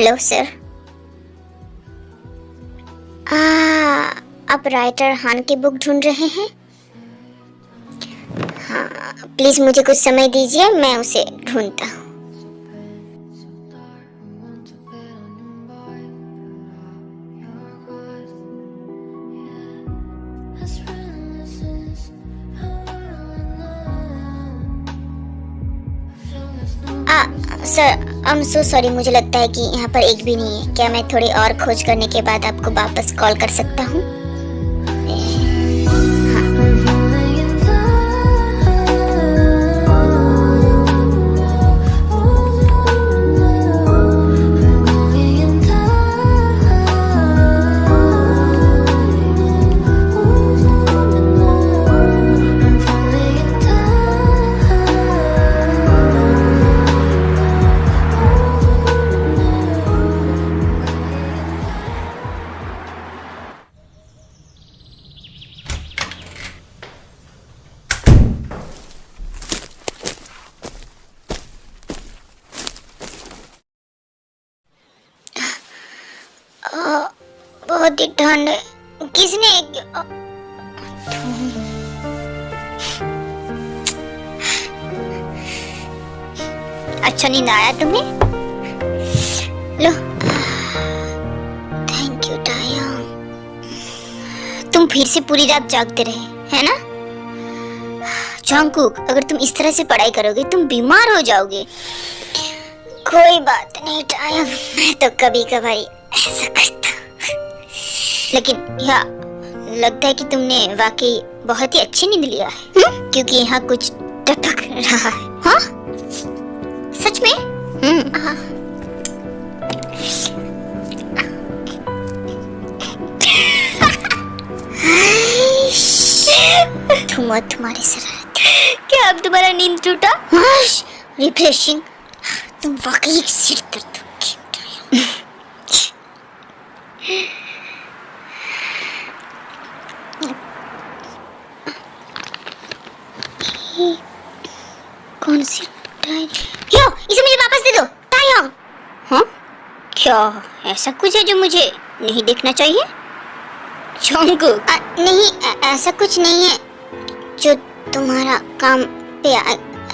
Hello sir. आप writer हान की बुक ढूंढ रहे हैं? हाँ, प्लीज मुझे कुछ समय दीजिए, मैं उसे ढूंढता हूँ। Sir, I am so sorry, मुझे लगता है कि यहाँ पर एक भी नहीं है। क्या मैं थोड़ी और खोज करने के बाद आपको वापस कॉल कर सकता हूँ? बहुत ही ठंड है। किसने अच्छा नींद आया तुम्हें? लो, थैंक यू टायंग। तुम फिर से पूरी रात जागते रहे, है ना? जंगकुक, अगर तुम इस तरह से पढ़ाई करोगे तुम बीमार हो जाओगे। कोई बात नहीं टायंग, मैं तो कभी कभार ऐसा करता। लेकिन यह लगता है कि तुमने वाकई बहुत ही अच्छी नींद लिया है, क्योंकि यहाँ कुछ टपक रहा है। हाँ, सच में? तुम्हारी शरारत। क्या अब तुम्हारा नींद टूटा? रिफ्रेशिंग। तुम वाकई एक सिर दर्द हो। कौन सी डायरी? यो, इसे मुझे वापस दे दो टायंग। हाँ, क्या ऐसा कुछ है जो मुझे नहीं देखना चाहिए? जंगकुक, नहीं, ऐसा कुछ नहीं है जो तुम्हारा काम पे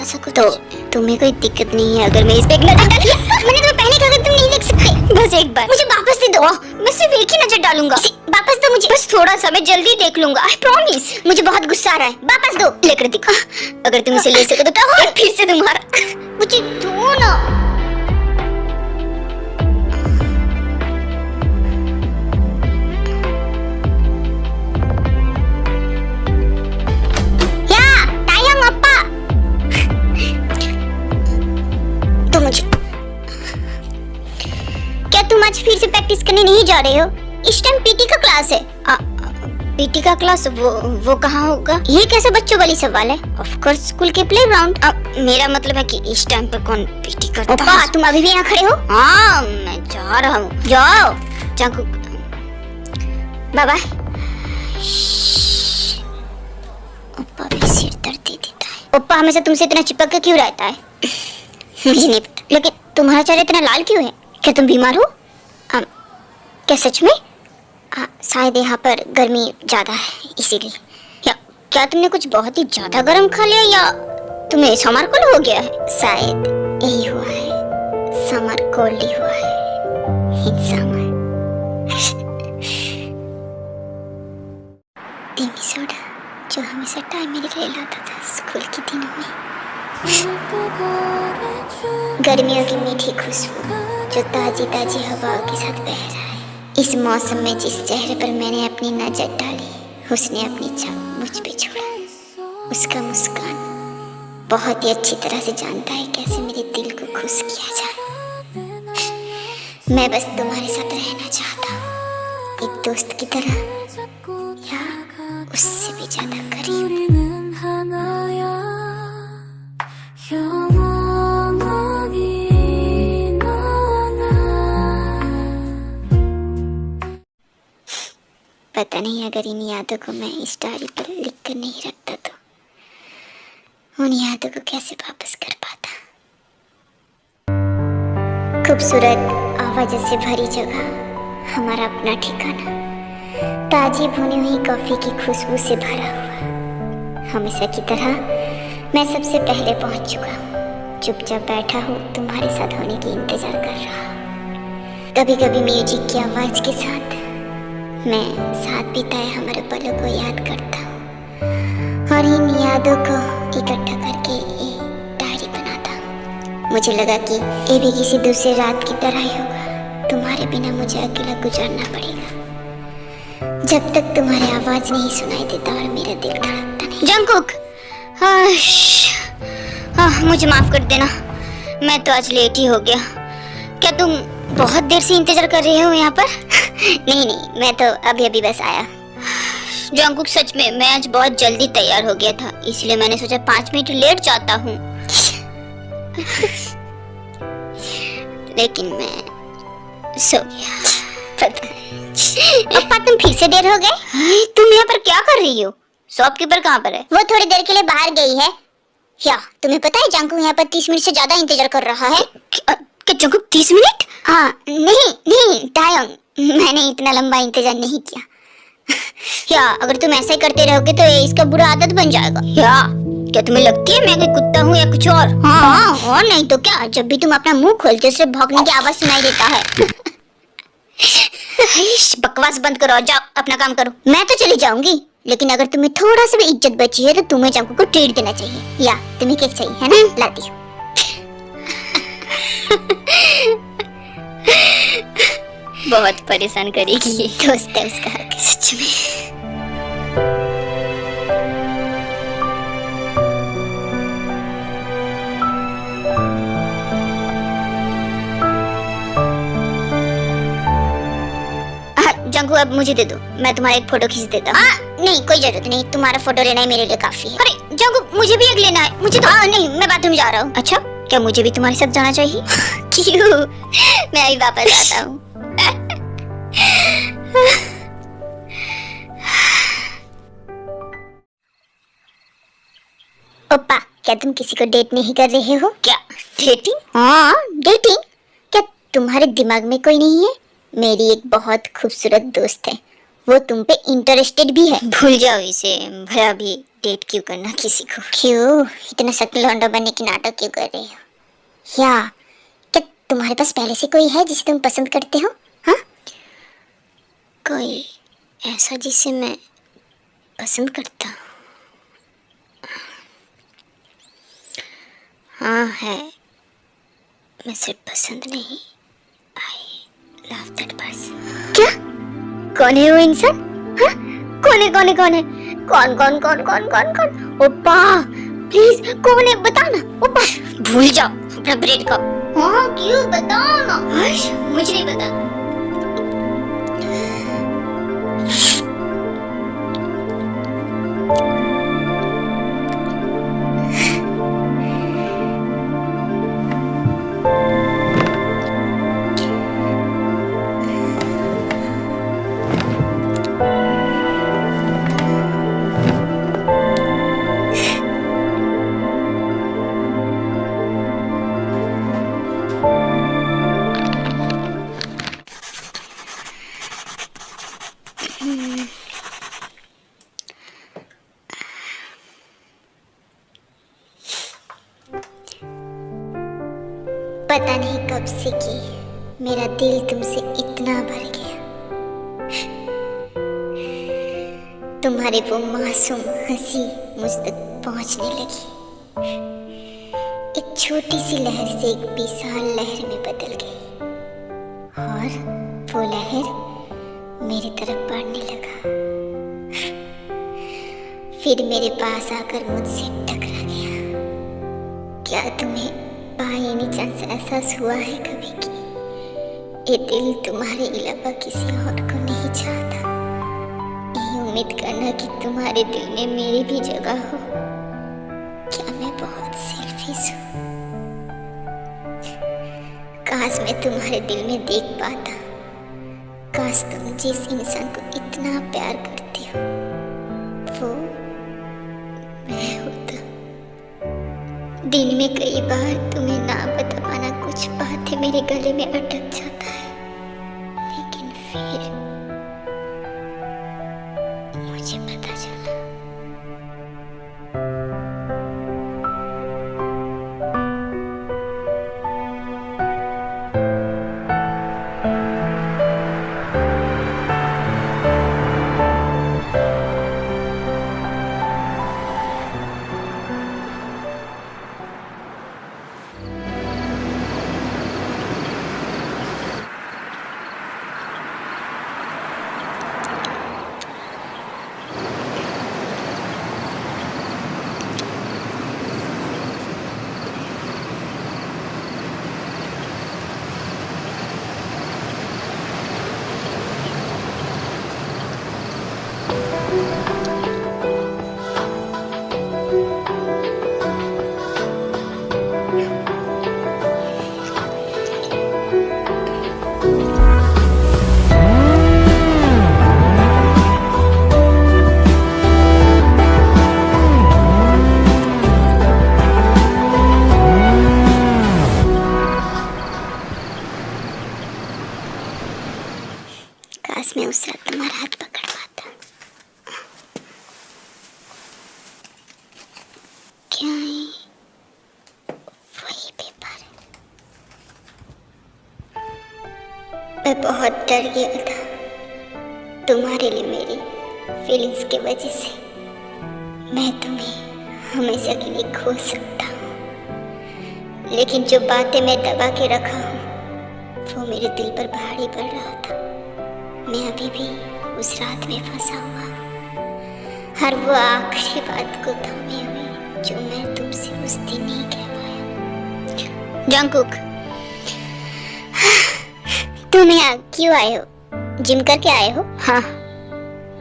ऐसा कुछ। तो तुम्हें कोई दिक्कत नहीं है अगर मैं इस पे एक नजर डालूं? मैंने तुम्हें पहले कहा था तुम नहीं देख सकते। बस एक बार मुझे वापस दे दो। मैं सिर्फ एक ही नजर डालूंगा। वापस दो मुझे। बस थोड़ा सा, मैं जल्दी देख लूंगा, आई प्रॉमिस। मुझे बहुत गुस्सा आ रहा है, वापस दो। लेकर दिखा। अगर तुम इसे ले सको तो फिर से तुम्हारा। मुझे दो ना। तुम आज फिर से प्रैक्टिस करने नहीं जा रहे हो? इस टाइम पीटी का क्लास है। पीटी का क्लास वो कहाँ होगा? ये कैसे बच्चों वाली सवाल है? ऑफ कोर्स स्कूल के प्लेग्राउंड। मेरा मतलब है कि इस टाइम पर कौन पीटी करता है? तुम अभी भी यहाँ खड़े हो? हाँ, मैं जा रहा हूँ। जाओ। Jungkook, bye bye. ओप्पा भी सिर दर्द दे देता है। ओप्पा हमेशा तुमसे इतना चिपक के क्यों रहता है? मुझे नहीं पता, लेकिन तुम्हारा चेहरा इतना लाल क्यों है? क्या तुम बीमार हो? क्या सच में? शायद यहाँ पर गर्मी ज्यादा है इसीलिए। या क्या तुमने कुछ बहुत ही ज्यादा गर्म खा लिया, या तुम्हें समर कोल्ड हो गया है? शायद यही हुआ है, समर कोल्ड ही हुआ है। टीवी सोडा जो हमेशा टाइम मेरे लिए लाता था स्कूल के दिनों में। गर्मियों की मीठी खुशबू जो ताजी ताजी हवाओं के साथ बह रहा है। इस मौसम में जिस चेहरे पर मैंने अपनी नजर डाली, उसने अपनी छाप मुझ पे छोड़ा। उसका मुस्कान बहुत ही अच्छी तरह से जानता है कैसे मेरे दिल को खुश किया जाए। मैं बस तुम्हारे साथ रहना चाहता हूँ, एक दोस्त की तरह, या उससे भी ज्यादा करीब। पता नहीं अगर इन यादों को मैं इस डायरी पर लिख कर नहीं रखता तो उन यादों को कैसे वापस कर पाता। खूबसूरत वजह से भरी जगह, हमारा अपना ठिकाना ताजी भुनी हुई कॉफी की खुशबू से भरा हुआ। हमेशा की तरह मैं सबसे पहले पहुंच चुका हूँ। चुपचाप बैठा हूँ, तुम्हारे साथ होने की इंतजार कर रहा हूँ। कभी कभी म्यूजिक की आवाज के साथ मैं साथ बिताए हमारे पलों को याद करता हूँ और इन यादों को इकट्ठा करके एक डायरी बनाता हूँ। मुझे लगा कि ये भी किसी दूसरे रात की तरह ही होगा। तुम्हारे बिना मुझे अकेला गुजारना पड़ेगा जब तक तुम्हारी आवाज नहीं सुनाई देता और मेरा दिल धड़कता नहीं। जंगकुक, मुझे माफ कर देना, मैं तो आज लेट ही हो गया। क्या तुम बहुत देर से इंतजार कर रहे हो यहाँ पर? नहीं, मैं तो अभी अभी बस आया। जंगकुक, सच में मैं आज बहुत जल्दी तैयार हो गया था, इसलिए मैंने सोचा 5 मिनट लेट जाता हूँ। लेकिन मैं सो गया। पता पापा, तुम फिर से देर हो गए। तुम यहाँ पर क्या कर रही हो? शॉपकीपर कहाँ पर है? वो थोड़ी देर के लिए बाहर गई है। क्या तुम्हें पता है जंगकुक यहाँ पर 30 मिनट से ज्यादा इंतजार कर रहा है? क्या जंगकुक 30 मिनट? हाँ, नहीं टायोंग, मैंने इतना लंबा इंतजार नहीं किया। क्या अगर तुम ऐसा ही करते रहोगे तो इसका बुरा आदत बन जाएगा। क्या तुम्हें लगती है मैं कोई कुत्ता हूँ या कुछ और? हाँ, और नहीं तो क्या, जब भी तुम अपना मुंह खोलते हो सिर्फ भौंकने की आवाज सुनाई देता है। बकवास बंद करो, जाओ अपना काम करो। मैं तो चली जाऊंगी, लेकिन अगर तुम्हें थोड़ा सा भी इज्जत बची है तो तुम्हें जंगकुक को ट्रीट देना चाहिए। या तुम्हें केक चाहिए है ना? लाती हूँ। बहुत परेशान करेगी ये दोस्त है उसका, सच में। जंगकुक, अब मुझे दे दो, मैं तुम्हारा एक फोटो खींच देता हूँ। नहीं, कोई जरूरत नहीं, तुम्हारा फोटो लेना ही मेरे लिए काफी है। अरे जंगकुक, मुझे भी एक लेना है, मुझे तो। नहीं, मैं बाथरूम जा रहा हूँ। अच्छा, क्या मुझे भी तुम्हारे साथ जाना चाहिए? क्यों? मैं अभी वापस आता हूँ। ओप्पा, क्या तुम किसी को डेट नहीं कर रहे हो? क्या डेटिंग? हाँ, डेटिंग। क्या तुम्हारे दिमाग में कोई नहीं है? मेरी एक बहुत खूबसूरत दोस्त है, वो तुम पे इंटरेस्टेड भी है। भूल जाओ इसे, भला भी डेट क्यों करना किसी को? क्यों इतना सख्त लौंडा बनने की नाटक क्यों कर रही हो? या क्या तुम्हारे पास पहले से कोई है जिसे तुम पसंद करते हो? हाँ, कोई ऐसा जिसे मैं पसंद करता हूँ? हाँ है, मैं सिर्फ पसंद नहीं, लव दैट पर्सन। क्या? कौन है वो इंसान? हाँ? कौन है? कौन? ओप्पा प्लीज, कौन है बताना। ओप्पा, भूल जाओ अपना ब्रेड का। हाँ, क्यों बताओ ना। मुझे नहीं पता। पता नहीं कब से कि मेरा दिल तुमसे इतना भर गया। तुम्हारी वो मासूम हंसी मुझ तक पहुंचने लगी। एक छोटी सी लहर से एक विशाल लहर में बदल गई और वो लहर मेरी तरफ बढ़ने लगा, फिर मेरे पास आकर मुझसे टकरा गया। क्या तुम्हें बाय एनी चांस एहसास हुआ है कभी कि ये दिल तुम्हारे अलावा किसी और को नहीं चाहता? यही उम्मीद करना कि तुम्हारे दिल में मेरी भी जगह हो। क्या मैं बहुत सेल्फिश हूँ? काश मैं तुम्हारे दिल में देख पाता। काश तुम जिस इंसान को इतना प्यार करती हो वो मैं होता। दिन में कई बार तुम्हें ना बता पाना कुछ बातें मेरे गले में अटक जाता है। मैं बहुत डर गया था तुम्हारे लिए मेरी फीलिंग्स की वजह से। मैं तुम्हें हमेशा के लिए खो सकता हूँ, लेकिन जो बातें मैं दबा के रखा हूँ वो मेरे दिल पर भारी पड़ रहा था। मैं अभी भी उस रात में फंसा हुआ, हर वो आखिरी बात को थामे हुए जो मैं तुमसे उस दिन नहीं कह पाया। जंगकुक, तुम यहाँ क्यों आए हो? जिम करके आए हो? हाँ,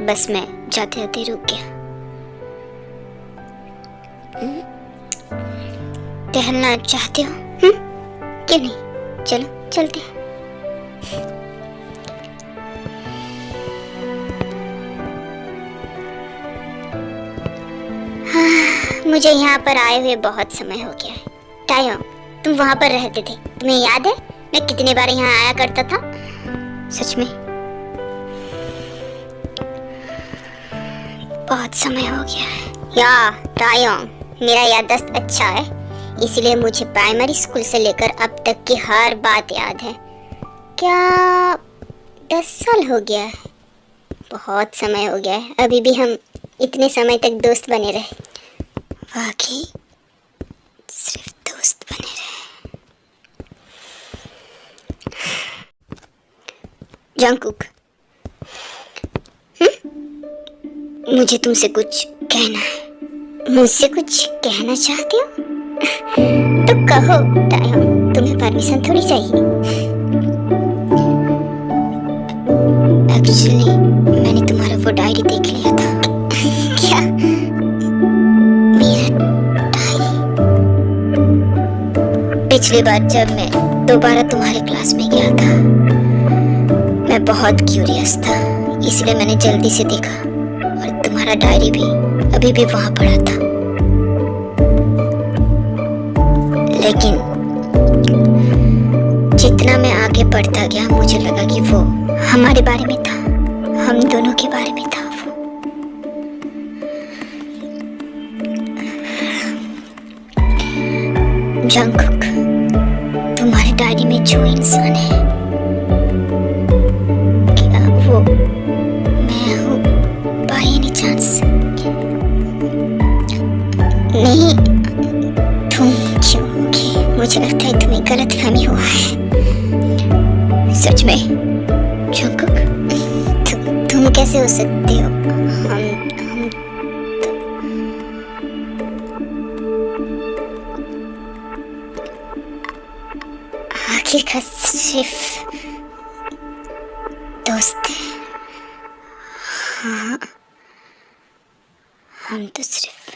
बस मैं जाते जाते रुक गया। टहलना चाहते हो? क्यों नहीं, चलो चलते हैं। हाँ, मुझे यहाँ पर आए हुए बहुत समय हो गया है। टायोंग, तुम वहाँ पर रहते थे, तुम्हें याद है मैं कितने बार यहाँ आया करता था? सच में बहुत समय हो गया है। या टायोंग, मेरा याददाश्त अच्छा है, इसलिए मुझे प्राइमरी स्कूल से लेकर अब तक की हर बात याद है। क्या 10 साल हो गया है? बहुत समय हो गया है, अभी भी हम इतने समय तक दोस्त बने रहे। वाकई सिर्फ दोस्त बने रहे। जंगकुक, मुझे तुमसे कुछ कहना है। मुझसे कुछ कहना चाहते हो? तो कहो टायोंग, तुम्हें परमिशन थोड़ी चाहिए। एक्चुअली मैंने तुम्हारा वो डायरी देख लिया था। क्या? मेरा डायरी? पिछली बार जब मैं दोबारा तुम्हारे क्लास में गया था, मैं बहुत क्यूरियस था, इसलिए मैंने जल्दी से देखा और तुम्हारा डायरी भी अभी भी वहां पड़ा था। लेकिन जितना मैं आगे बढ़ता गया मुझे लगा कि वो हमारे बारे में था, हम दोनों के बारे में था वो। जंगकुक, तुम्हारी डायरी में जो इंसान है, क्या वो मैं हूँ बाय एनी चांस? नहीं, तुम क्यों होगे? मुझे लगता है तुम्हें गलतफहमी हुआ है। सच में जंगकुक, तुम कैसे हो सकते हो? हम आखिरकार सिर्फ दोस्त हैं। हाँ, हम तो सिर्फ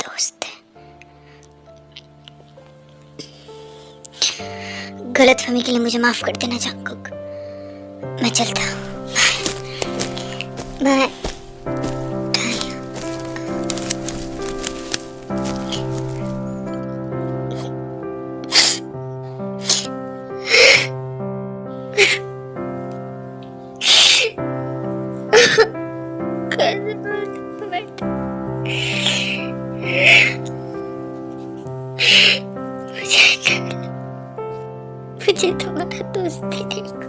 दोस्त हैं। गलतफहमी के लिए मुझे माफ कर देना जंगकुक। मैं चलता हूँ। बाय। मुझे तुम्हारा दोस्त देखने को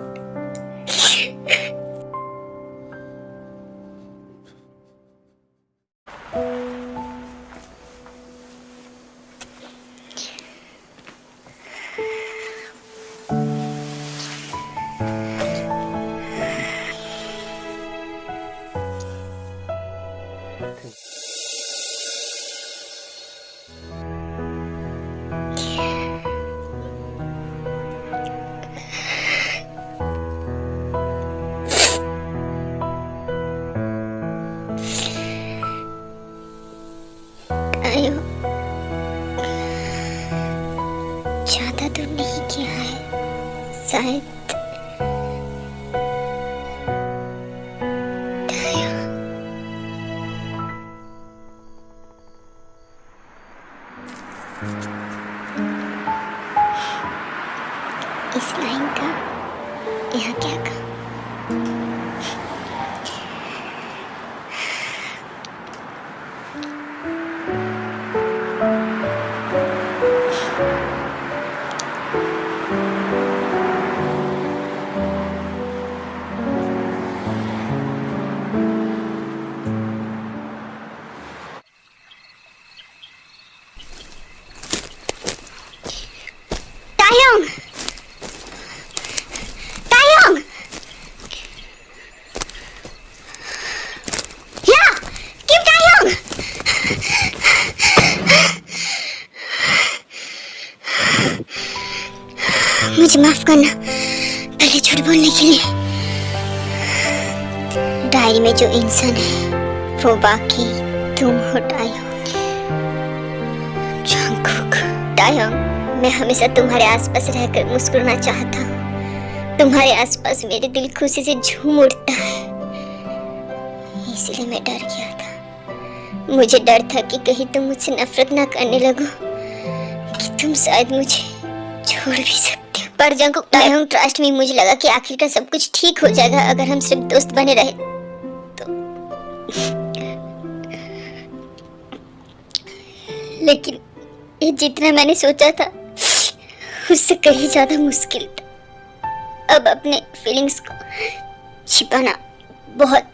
आयो। ज्यादा दूर नहीं किया है शायद। इस लाइन का यहाँ क्या काम? मुझे माफ करना पहले झूठ बोलने के लिए। डायरी में जो इंसान है वो बाकी तुम हो टायोंग। जंगकुक, टायोंग, मैं हमेशा तुम्हारे आसपास रहकर मुस्कुराना चाहता हूँ। तुम्हारे आसपास मेरे दिल खुशी से झूम उठता है, इसलिए मैं डर गया था। मुझे डर था कि कहीं तुम मुझसे नफरत ना करने लगो, कि तुम शायद मुझे छोड़ भी सकते हो। पर जंगकुक, टायोंग, ट्रस्ट मी, मुझे लगा कि आखिरकार सब कुछ ठीक हो जाएगा अगर हम सिर्फ दोस्त बने रहे तो। लेकिन ये जितना मैंने सोचा था उससे कहीं ज्यादा मुश्किल था। अब अपने फीलिंग्स को छिपाना बहुत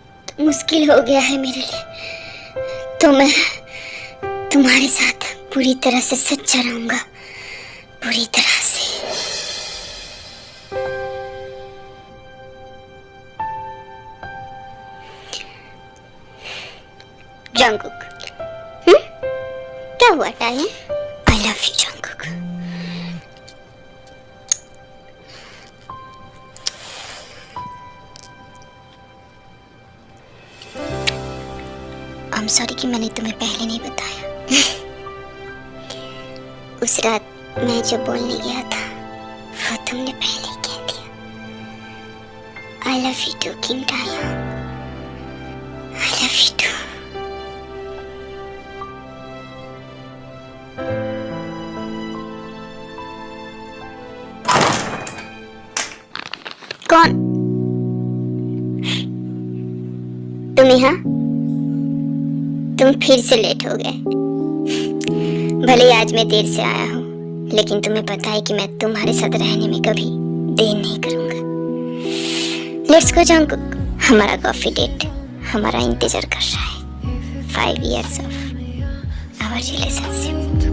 मुश्किल हो गया है मेरे लिए, तो मैं तुम्हारे साथ पूरी तरह से सच्चा रहूंगा, पूरी तरह से। जंगकुक, क्या हुआ Taeyong? I love you Jungkook. I am sorry कि मैंने तुम्हें पहले नहीं बताया। उस रात मैं जो बोलने गया था वो तुमने पहले ही कह दिया। I love you too king Taeyong, I love you too. कौन? तुम यहाँ? तुम फिर से लेट हो गए। भले आज मैं देर से आया हूँ, लेकिन तुम्हें पता है कि मैं तुम्हारे साथ रहने में कभी देर नहीं करूँगा। लेट्स गो जंगकुक, हमारा कॉफी डेट हमारा इंतजार कर रहा है। 5 years of our relationship.